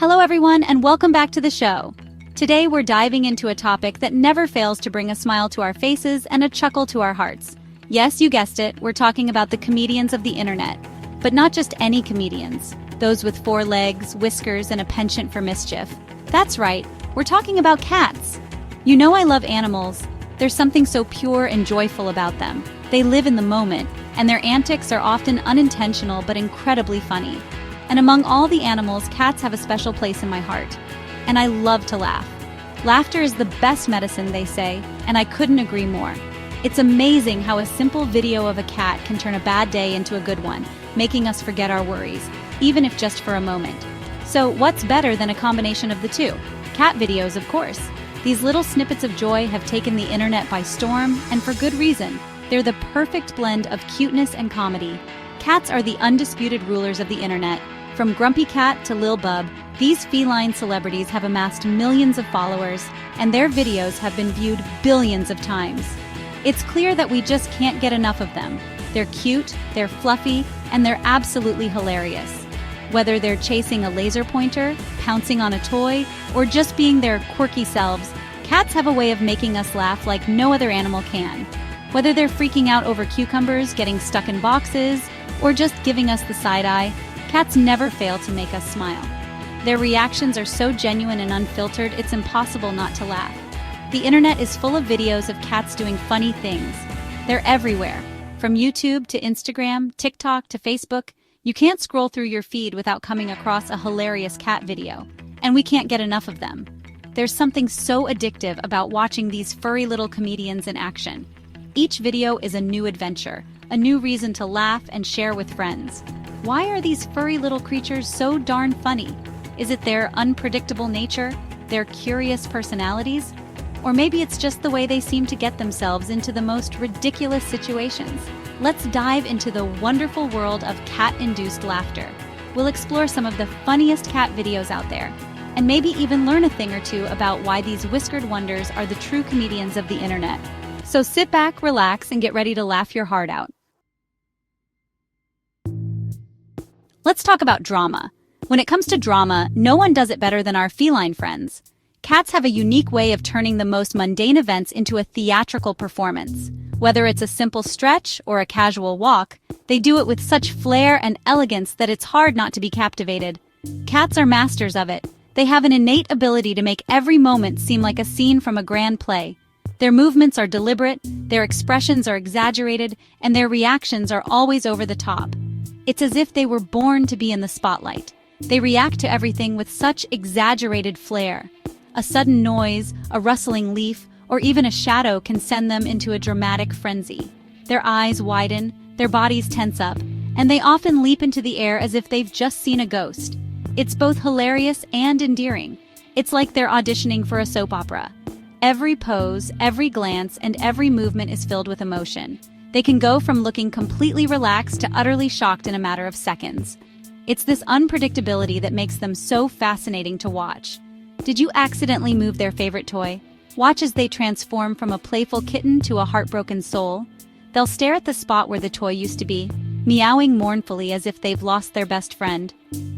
Hello everyone, and welcome back to the show. Today we're diving into a topic that never fails to bring a smile to our faces and a chuckle to our hearts. Yes, you guessed it, we're talking about the comedians of the internet. But not just any comedians, those with 4 legs, whiskers, and a penchant for mischief. That's right, we're talking about cats. You know I love animals. There's something so pure and joyful about them. They live in the moment, and their antics are often unintentional but incredibly funny. And among all the animals, cats have a special place in my heart. And I love to laugh. Laughter is the best medicine, they say, and I couldn't agree more. It's amazing how a simple video of a cat can turn a bad day into a good one, making us forget our worries, even if just for a moment. So what's better than a combination of the two? Cat videos, of course. These little snippets of joy have taken the internet by storm, and for good reason. They're the perfect blend of cuteness and comedy. Cats are the undisputed rulers of the internet. From Grumpy Cat to Lil Bub, these feline celebrities have amassed millions of followers, and their videos have been viewed billions of times. It's clear that we just can't get enough of them. They're cute, they're fluffy, and they're absolutely hilarious. Whether they're chasing a laser pointer, pouncing on a toy, or just being their quirky selves, cats have a way of making us laugh like no other animal can. Whether they're freaking out over cucumbers, getting stuck in boxes, or just giving us the side eye, cats never fail to make us smile. Their reactions are so genuine and unfiltered, it's impossible not to laugh. The internet is full of videos of cats doing funny things. They're everywhere. From YouTube to Instagram, TikTok to Facebook, you can't scroll through your feed without coming across a hilarious cat video. And we can't get enough of them. There's something so addictive about watching these furry little comedians in action. Each video is a new adventure, a new reason to laugh and share with friends. Why are these furry little creatures so darn funny? Is it their unpredictable nature? Their curious personalities? Or maybe it's just the way they seem to get themselves into the most ridiculous situations. Let's dive into the wonderful world of cat-induced laughter. We'll explore some of the funniest cat videos out there, and maybe even learn a thing or two about why these whiskered wonders are the true comedians of the internet. So sit back, relax, and get ready to laugh your heart out. Let's talk about drama. When it comes to drama, no one does it better than our feline friends. Cats have a unique way of turning the most mundane events into a theatrical performance. Whether it's a simple stretch or a casual walk, they do it with such flair and elegance that it's hard not to be captivated. Cats are masters of it. They have an innate ability to make every moment seem like a scene from a grand play. Their movements are deliberate, their expressions are exaggerated, and their reactions are always over the top. It's as if they were born to be in the spotlight. They react to everything with such exaggerated flair. A sudden noise, a rustling leaf, or even a shadow can send them into a dramatic frenzy. Their eyes widen, their bodies tense up, and they often leap into the air as if they've just seen a ghost. It's both hilarious and endearing. It's like they're auditioning for a soap opera. Every pose, every glance, and every movement is filled with emotion. They can go from looking completely relaxed to utterly shocked in a matter of seconds. It's this unpredictability that makes them so fascinating to watch. Did you accidentally move their favorite toy? Watch as they transform from a playful kitten to a heartbroken soul. They'll stare at the spot where the toy used to be, meowing mournfully as if they've lost their best friend.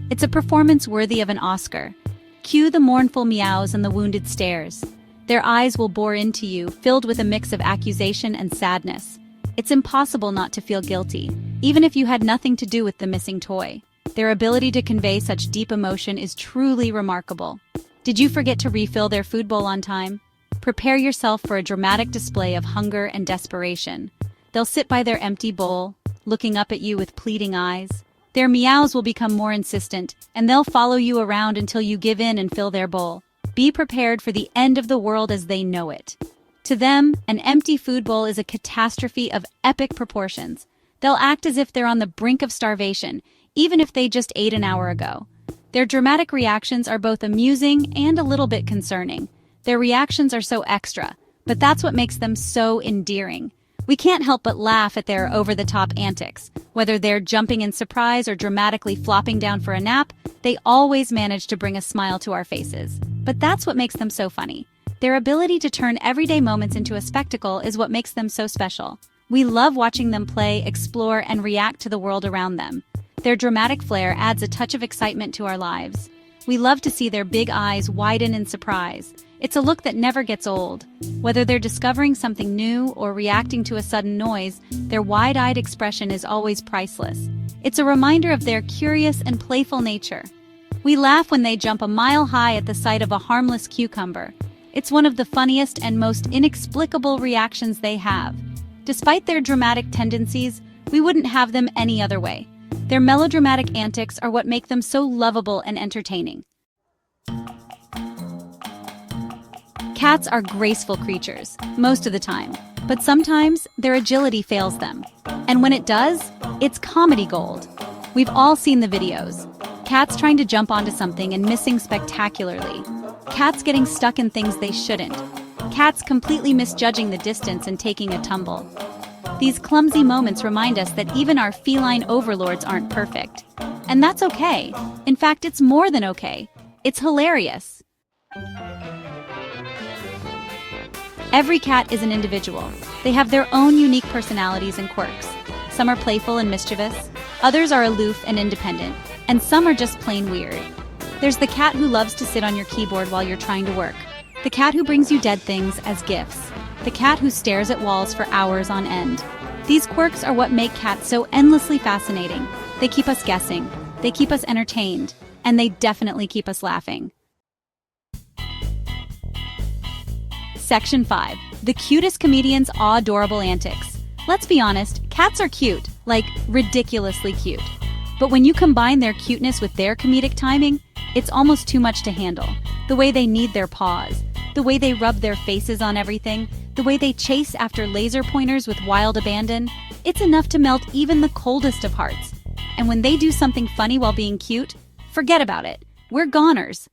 It's a performance worthy of an Oscar. Cue the mournful meows and the wounded stares. Their eyes will bore into you, filled with a mix of accusation and sadness. It's impossible not to feel guilty, even if you had nothing to do with the missing toy. Their ability to convey such deep emotion is truly remarkable. Did you forget to refill their food bowl on time? Prepare yourself for a dramatic display of hunger and desperation. They'll sit by their empty bowl, looking up at you with pleading eyes. Their meows will become more insistent, and they'll follow you around until you give in and fill their bowl. Be prepared for the end of the world as they know it. To them, an empty food bowl is a catastrophe of epic proportions. They'll act as if they're on the brink of starvation, even if they just ate an hour ago. Their dramatic reactions are both amusing and a little bit concerning. Their reactions are so extra, but that's what makes them so endearing. We can't help but laugh at their over-the-top antics. Whether they're jumping in surprise or dramatically flopping down for a nap, they always manage to bring a smile to our faces. But that's what makes them so funny. Their ability to turn everyday moments into a spectacle is what makes them so special. We love watching them play, explore, and react to the world around them. Their dramatic flair adds a touch of excitement to our lives. We love to see their big eyes widen in surprise. It's a look that never gets old. Whether they're discovering something new or reacting to a sudden noise, their wide-eyed expression is always priceless. It's a reminder of their curious and playful nature. We laugh when they jump a mile high at the sight of a harmless cucumber. It's one of the funniest and most inexplicable reactions they have. Despite their dramatic tendencies, we wouldn't have them any other way. Their melodramatic antics are what make them so lovable and entertaining. Cats are graceful creatures, most of the time, but sometimes their agility fails them. And when it does, it's comedy gold. We've all seen the videos. Cats trying to jump onto something and missing spectacularly. Cats getting stuck in things they shouldn't. Cats completely misjudging the distance and taking a tumble. These clumsy moments remind us that even our feline overlords aren't perfect. And that's okay. In fact, it's more than okay. It's hilarious. Every cat is an individual. They have their own unique personalities and quirks. Some are playful and mischievous, others are aloof and independent, and some are just plain weird. There's the cat who loves to sit on your keyboard while you're trying to work, the cat who brings you dead things as gifts, the cat who stares at walls for hours on end. These quirks are what make cats so endlessly fascinating. They keep us guessing, they keep us entertained, and they definitely keep us laughing. Section 5. The cutest comedians' adorable antics. Let's be honest, cats are cute, like ridiculously cute. But when you combine their cuteness with their comedic timing, it's almost too much to handle. The way they knead their paws, the way they rub their faces on everything, the way they chase after laser pointers with wild abandon, it's enough to melt even the coldest of hearts. And when they do something funny while being cute, forget about it. We're goners.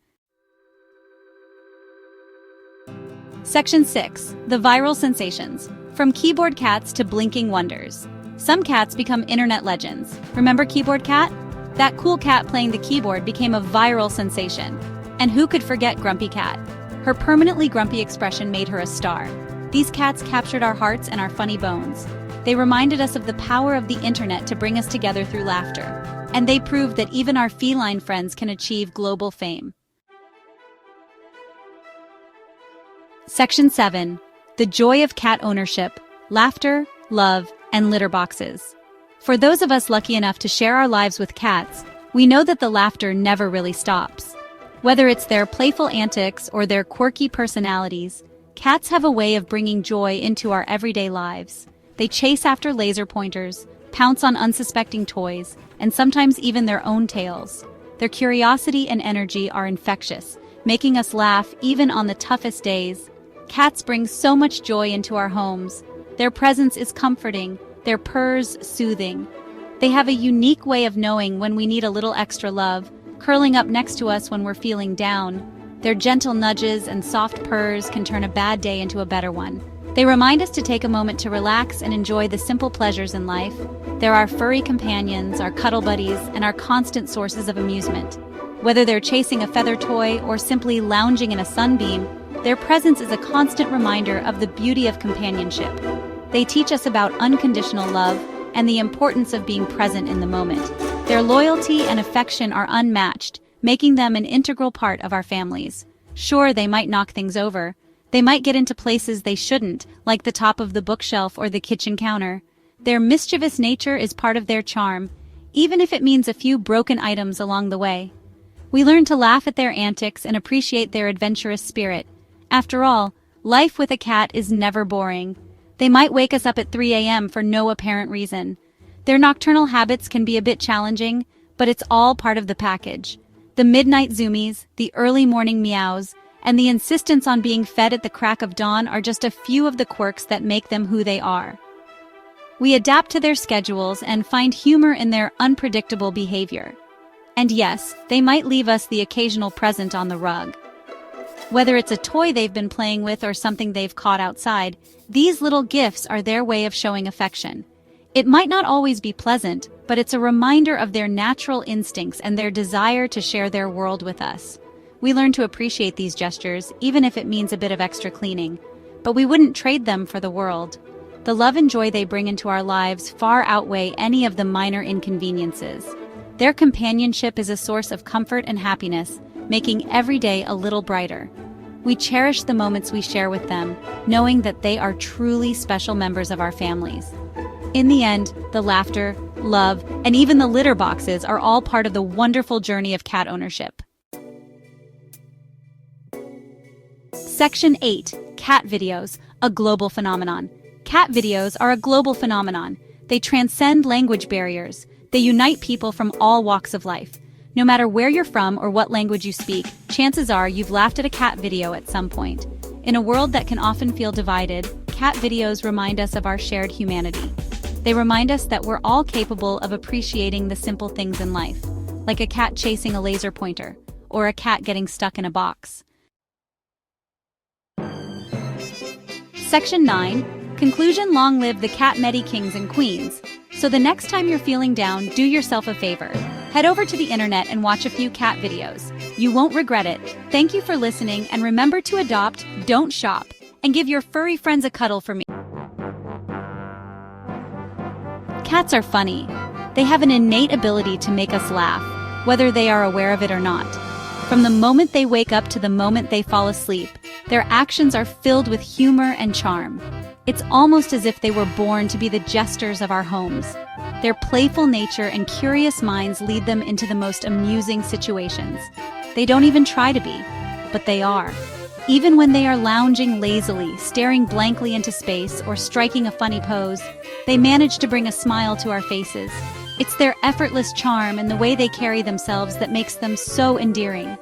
Section 6. The viral sensations. From keyboard cats to blinking wonders. Some cats become internet legends. Remember Keyboard Cat? That cool cat playing the keyboard became a viral sensation. And who could forget Grumpy Cat? Her permanently grumpy expression made her a star. These cats captured our hearts and our funny bones. They reminded us of the power of the internet to bring us together through laughter. And they proved that even our feline friends can achieve global fame. Section 7. The joy of cat ownership, laughter, love, and litter boxes. For those of us lucky enough to share our lives with cats, we know that the laughter never really stops. Whether it's their playful antics or their quirky personalities, cats have a way of bringing joy into our everyday lives. They chase after laser pointers, pounce on unsuspecting toys, and sometimes even their own tails. Their curiosity and energy are infectious, making us laugh even on the toughest days. Cats bring so much joy into our homes. Their presence is comforting, their purrs soothing. They have a unique way of knowing when we need a little extra love, curling up next to us when we're feeling down. Their gentle nudges and soft purrs can turn a bad day into a better one. They remind us to take a moment to relax and enjoy the simple pleasures in life. They're our furry companions, our cuddle buddies, and our constant sources of amusement. Whether they're chasing a feather toy or simply lounging in a sunbeam, their presence is a constant reminder of the beauty of companionship. They teach us about unconditional love and the importance of being present in the moment. Their loyalty and affection are unmatched, making them an integral part of our families. Sure, they might knock things over. They might get into places they shouldn't, like the top of the bookshelf or the kitchen counter. Their mischievous nature is part of their charm, even if it means a few broken items along the way. We learn to laugh at their antics and appreciate their adventurous spirit. After all, life with a cat is never boring. They might wake us up at 3 a.m. for no apparent reason. Their nocturnal habits can be a bit challenging, but it's all part of the package. The midnight zoomies, the early morning meows, and the insistence on being fed at the crack of dawn are just a few of the quirks that make them who they are. We adapt to their schedules and find humor in their unpredictable behavior. And yes, they might leave us the occasional present on the rug. Whether it's a toy they've been playing with or something they've caught outside, these little gifts are their way of showing affection. It might not always be pleasant, but it's a reminder of their natural instincts and their desire to share their world with us. We learn to appreciate these gestures, even if it means a bit of extra cleaning. But we wouldn't trade them for the world. The love and joy they bring into our lives far outweigh any of the minor inconveniences. Their companionship is a source of comfort and happiness, making every day a little brighter. We cherish the moments we share with them, knowing that they are truly special members of our families. In the end, the laughter, love, and even the litter boxes are all part of the wonderful journey of cat ownership. Section 8. Cat videos, a global phenomenon. Cat videos are a global phenomenon. They transcend language barriers. They unite people from all walks of life. No matter where you're from or what language you speak, chances are you've laughed at a cat video at some point. In a world that can often feel divided, cat videos remind us of our shared humanity. They remind us that we're all capable of appreciating the simple things in life, like a cat chasing a laser pointer, or a cat getting stuck in a box. Section 9. Conclusion. Long live the cat medi kings and queens. So the next time you're feeling down, do yourself a favor. Head over to the internet and watch a few cat videos. You won't regret it. Thank you for listening, and remember to adopt, don't shop, and give your furry friends a cuddle for me. Cats are funny. They have an innate ability to make us laugh, whether they are aware of it or not. From the moment they wake up to the moment they fall asleep, their actions are filled with humor and charm. It's almost as if they were born to be the jesters of our homes. Their playful nature and curious minds lead them into the most amusing situations. They don't even try to be, but they are. Even when they are lounging lazily, staring blankly into space, or striking a funny pose, they manage to bring a smile to our faces. It's their effortless charm and the way they carry themselves that makes them so endearing.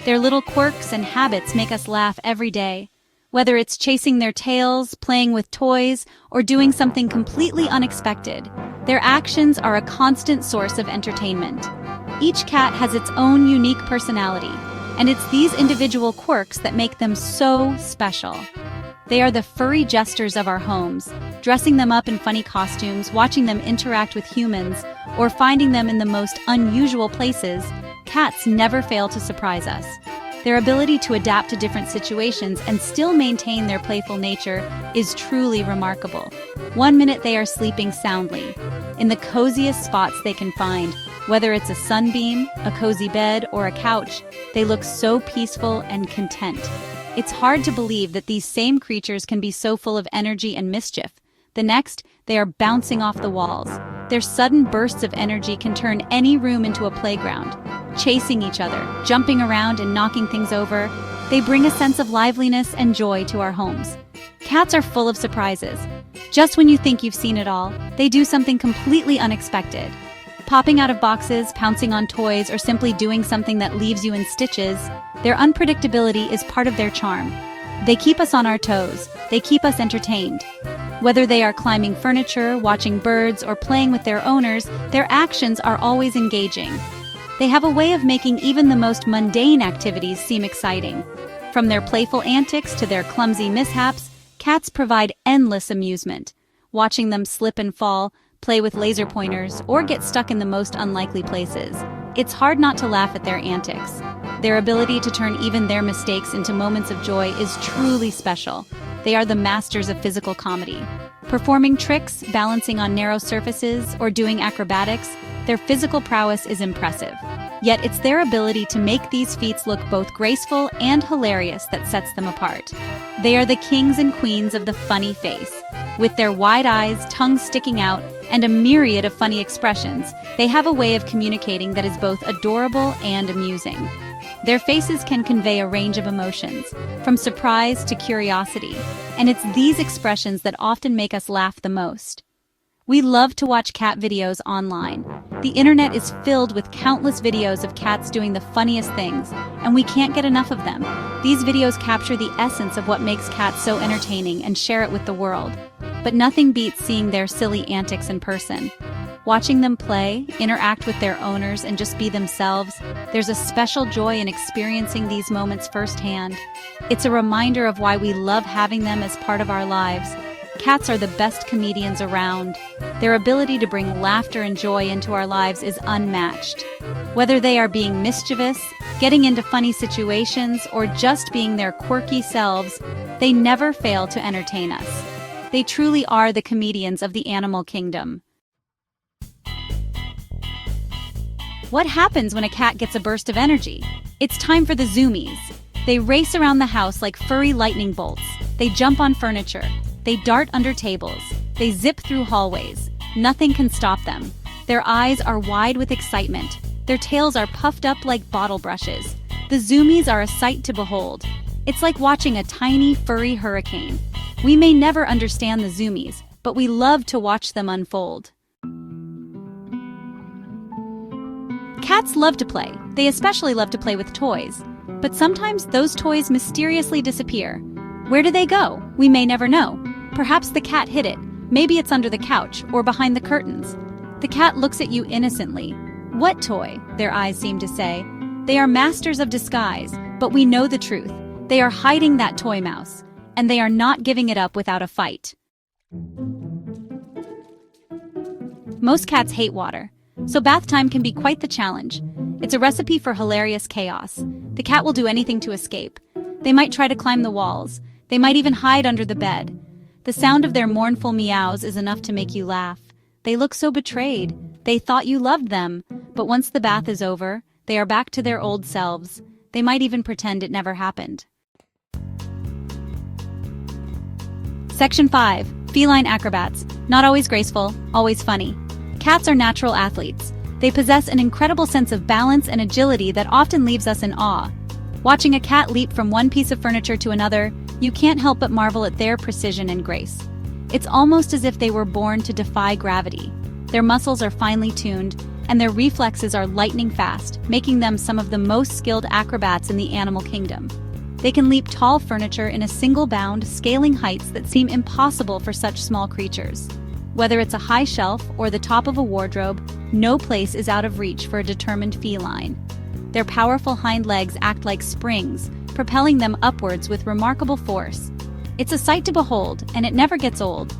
Their little quirks and habits make us laugh every day. Whether it's chasing their tails, playing with toys, or doing something completely unexpected, their actions are a constant source of entertainment. Each cat has its own unique personality, and it's these individual quirks that make them so special. They are the furry jesters of our homes, dressing them up in funny costumes, watching them interact with humans, or finding them in the most unusual places. Cats never fail to surprise us. Their ability to adapt to different situations and still maintain their playful nature is truly remarkable. One minute they are sleeping soundly, in the coziest spots they can find. Whether it's a sunbeam, a cozy bed, or a couch, they look so peaceful and content. It's hard to believe that these same creatures can be so full of energy and mischief. The next, they are bouncing off the walls. Their sudden bursts of energy can turn any room into a playground. Chasing each other, jumping around and knocking things over, they bring a sense of liveliness and joy to our homes. Cats are full of surprises. Just when you think you've seen it all, they do something completely unexpected. Popping out of boxes, pouncing on toys, or simply doing something that leaves you in stitches, their unpredictability is part of their charm. They keep us on our toes. They keep us entertained. Whether they are climbing furniture, watching birds, or playing with their owners, their actions are always engaging. They have a way of making even the most mundane activities seem exciting. From their playful antics to their clumsy mishaps, cats provide endless amusement. Watching them slip and fall, play with laser pointers, or get stuck in the most unlikely places, it's hard not to laugh at their antics. Their ability to turn even their mistakes into moments of joy is truly special. They are the masters of physical comedy. Performing tricks, balancing on narrow surfaces, or doing acrobatics, their physical prowess is impressive. Yet it's their ability to make these feats look both graceful and hilarious that sets them apart. They are the kings and queens of the funny face. With their wide eyes, tongues sticking out, and a myriad of funny expressions, they have a way of communicating that is both adorable and amusing. Their faces can convey a range of emotions, from surprise to curiosity, and it's these expressions that often make us laugh the most. We love to watch cat videos online. The internet is filled with countless videos of cats doing the funniest things, and we can't get enough of them. These videos capture the essence of what makes cats so entertaining and share it with the world. But nothing beats seeing their silly antics in person. Watching them play, interact with their owners, and just be themselves, there's a special joy in experiencing these moments firsthand. It's a reminder of why we love having them as part of our lives. Cats are the best comedians around. Their ability to bring laughter and joy into our lives is unmatched. Whether they are being mischievous, getting into funny situations, or just being their quirky selves, they never fail to entertain us. They truly are the comedians of the animal kingdom. What happens when a cat gets a burst of energy? It's time for the zoomies. They race around the house like furry lightning bolts. They jump on furniture. They dart under tables. They zip through hallways. Nothing can stop them. Their eyes are wide with excitement. Their tails are puffed up like bottle brushes. The zoomies are a sight to behold. It's like watching a tiny, furry hurricane. We may never understand the zoomies, but we love to watch them unfold. Cats love to play. They especially love to play with toys. But sometimes those toys mysteriously disappear. Where do they go? We may never know. Perhaps the cat hid it. Maybe it's under the couch or behind the curtains. The cat looks at you innocently. What toy? Their eyes seem to say. They are masters of disguise, but we know the truth. They are hiding that toy mouse, and they are not giving it up without a fight. Most cats hate water, so bath time can be quite the challenge. It's a recipe for hilarious chaos. The cat will do anything to escape. They might try to climb the walls. They might even hide under the bed. The sound of their mournful meows is enough to make you laugh. They look so betrayed. They thought you loved them, but once the bath is over, they are back to their old selves. They might even pretend it never happened. Section 5. Feline acrobats. Not always graceful, always funny. Cats are natural athletes. They possess an incredible sense of balance and agility that often leaves us in awe. Watching a cat leap from one piece of furniture to another, you can't help but marvel at their precision and grace. It's almost as if they were born to defy gravity. Their muscles are finely tuned, and their reflexes are lightning fast, making them some of the most skilled acrobats in the animal kingdom. They can leap tall furniture in a single bound, scaling heights that seem impossible for such small creatures. Whether it's a high shelf or the top of a wardrobe, no place is out of reach for a determined feline. Their powerful hind legs act like springs, propelling them upwards with remarkable force. It's a sight to behold, and it never gets old.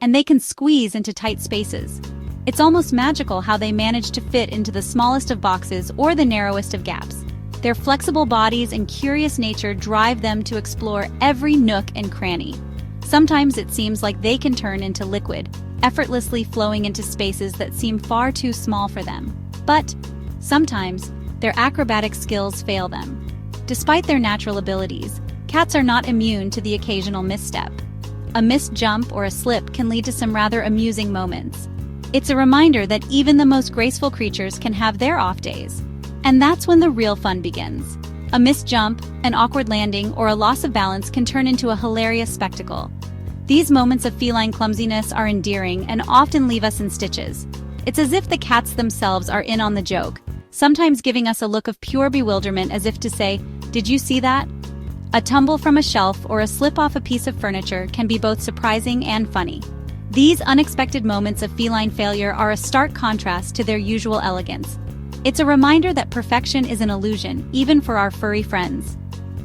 And they can squeeze into tight spaces. It's almost magical how they manage to fit into the smallest of boxes or the narrowest of gaps. Their flexible bodies and curious nature drive them to explore every nook and cranny. Sometimes it seems like they can turn into liquid, effortlessly flowing into spaces that seem far too small for them. But sometimes, their acrobatic skills fail them. Despite their natural abilities, cats are not immune to the occasional misstep. A missed jump or a slip can lead to some rather amusing moments. It's a reminder that even the most graceful creatures can have their off days. And that's when the real fun begins. A missed jump, an awkward landing, or a loss of balance can turn into a hilarious spectacle. These moments of feline clumsiness are endearing and often leave us in stitches. It's as if the cats themselves are in on the joke, sometimes giving us a look of pure bewilderment as if to say, "Did you see that?" A tumble from a shelf or a slip off a piece of furniture can be both surprising and funny. These unexpected moments of feline failure are a stark contrast to their usual elegance. It's a reminder that perfection is an illusion, even for our furry friends.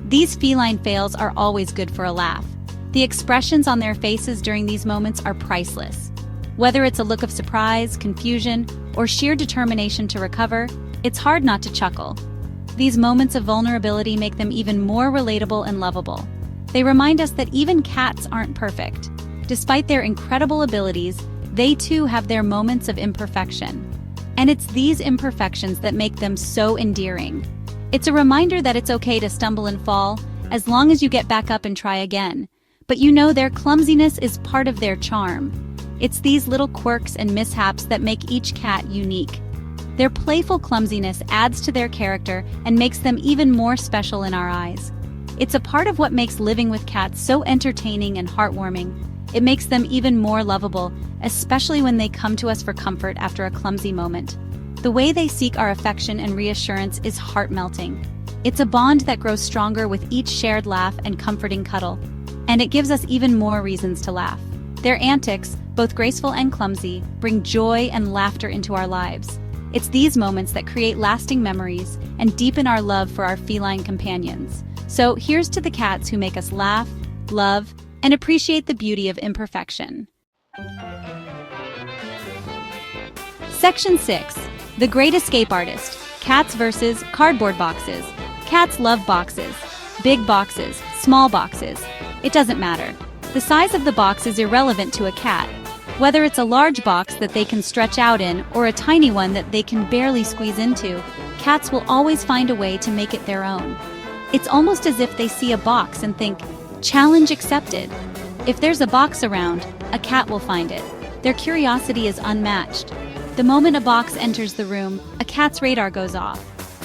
These feline fails are always good for a laugh. The expressions on their faces during these moments are priceless. Whether it's a look of surprise, confusion, or sheer determination to recover, it's hard not to chuckle. These moments of vulnerability make them even more relatable and lovable. They remind us that even cats aren't perfect. Despite their incredible abilities, they too have their moments of imperfection. And it's these imperfections that make them so endearing. It's a reminder that it's okay to stumble and fall, as long as you get back up and try again. But you know their clumsiness is part of their charm. It's these little quirks and mishaps that make each cat unique. Their playful clumsiness adds to their character and makes them even more special in our eyes. It's a part of what makes living with cats so entertaining and heartwarming. It makes them even more lovable, especially when they come to us for comfort after a clumsy moment. The way they seek our affection and reassurance is heart-melting. It's a bond that grows stronger with each shared laugh and comforting cuddle. And it gives us even more reasons to laugh. Their antics, both graceful and clumsy, bring joy and laughter into our lives. It's these moments that create lasting memories and deepen our love for our feline companions. So here's to the cats who make us laugh, love, and appreciate the beauty of imperfection. Section 6. The Great Escape Artist. Cats versus cardboard boxes. Cats love boxes. Big boxes, small boxes. It doesn't matter. The size of the box is irrelevant to a cat. Whether it's a large box that they can stretch out in or a tiny one that they can barely squeeze into, cats will always find a way to make it their own. It's almost as if they see a box and think, "Challenge accepted." If there's a box around, a cat will find it. Their curiosity is unmatched. The moment a box enters the room, a cat's radar goes off.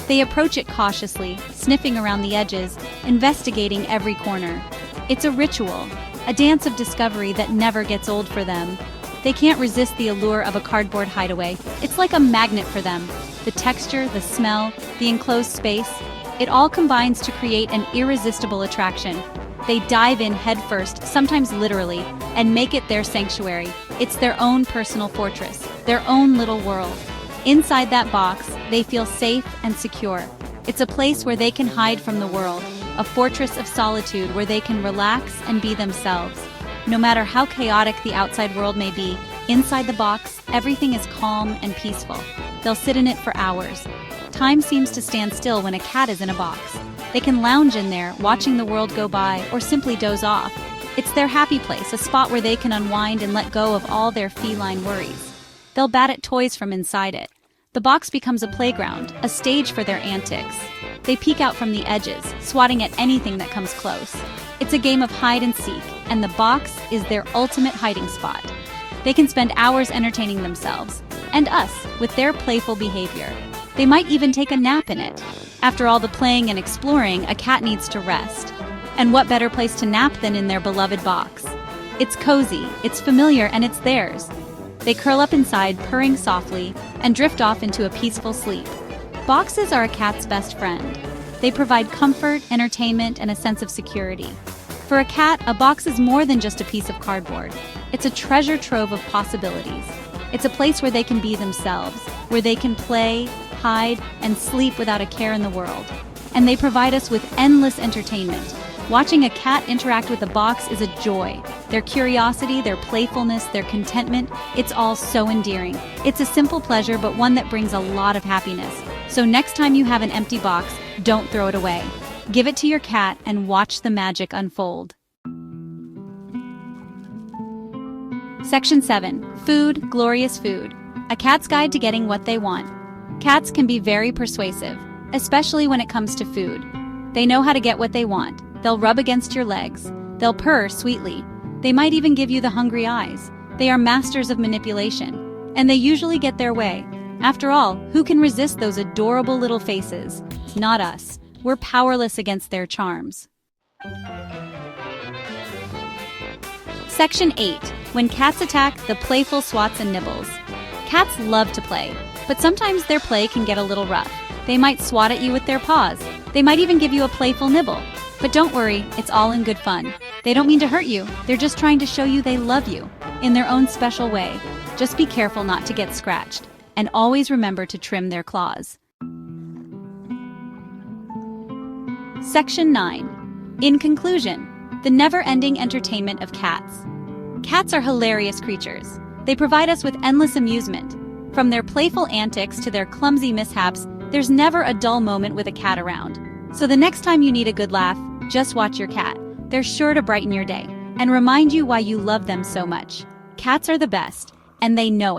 They approach it cautiously, sniffing around the edges, investigating every corner. It's a ritual, a dance of discovery that never gets old for them. They can't resist the allure of a cardboard hideaway. It's like a magnet for them. The texture, the smell, the enclosed space, it all combines to create an irresistible attraction. They dive in headfirst, sometimes literally, and make it their sanctuary. It's their own personal fortress, their own little world. Inside that box, they feel safe and secure. It's a place where they can hide from the world, a fortress of solitude where they can relax and be themselves. No matter how chaotic the outside world may be, inside the box, everything is calm and peaceful. They'll sit in it for hours. Time seems to stand still when a cat is in a box. They can lounge in there, watching the world go by, or simply doze off. It's their happy place, a spot where they can unwind and let go of all their feline worries. They'll bat at toys from inside it. The box becomes a playground, a stage for their antics. They peek out from the edges, swatting at anything that comes close. It's a game of hide and seek, and the box is their ultimate hiding spot. They can spend hours entertaining themselves, and us, with their playful behavior. They might even take a nap in it. After all the playing and exploring, a cat needs to rest. And what better place to nap than in their beloved box? It's cozy, it's familiar, and it's theirs. They curl up inside, purring softly, and drift off into a peaceful sleep. Boxes are a cat's best friend. They provide comfort, entertainment, and a sense of security. For a cat, a box is more than just a piece of cardboard. It's a treasure trove of possibilities. It's a place where they can be themselves, where they can play, hide, and sleep without a care in the world. And they provide us with endless entertainment. Watching a cat interact with a box is a joy. Their curiosity, their playfulness, their contentment, it's all so endearing. It's a simple pleasure, but one that brings a lot of happiness. So next time you have an empty box, don't throw it away. Give it to your cat and watch the magic unfold. Section 7. Food, glorious food. A cat's guide to getting what they want. Cats can be very persuasive, especially when it comes to food. They know how to get what they want. They'll rub against your legs. They'll purr sweetly. They might even give you the hungry eyes. They are masters of manipulation. And they usually get their way. After all, who can resist those adorable little faces? Not us. We're powerless against their charms. Section 8. When cats attack, the playful swats and nibbles. Cats love to play, but sometimes their play can get a little rough. They might swat at you with their paws. They might even give you a playful nibble. But don't worry, it's all in good fun. They don't mean to hurt you. They're just trying to show you they love you in their own special way. Just be careful not to get scratched, and always remember to trim their claws. Section 9. In conclusion, the never-ending entertainment of cats. Cats are hilarious creatures. They provide us with endless amusement. From their playful antics to their clumsy mishaps, there's never a dull moment with a cat around. So the next time you need a good laugh, just watch your cat. They're sure to brighten your day and remind you why you love them so much. Cats are the best, and they know it.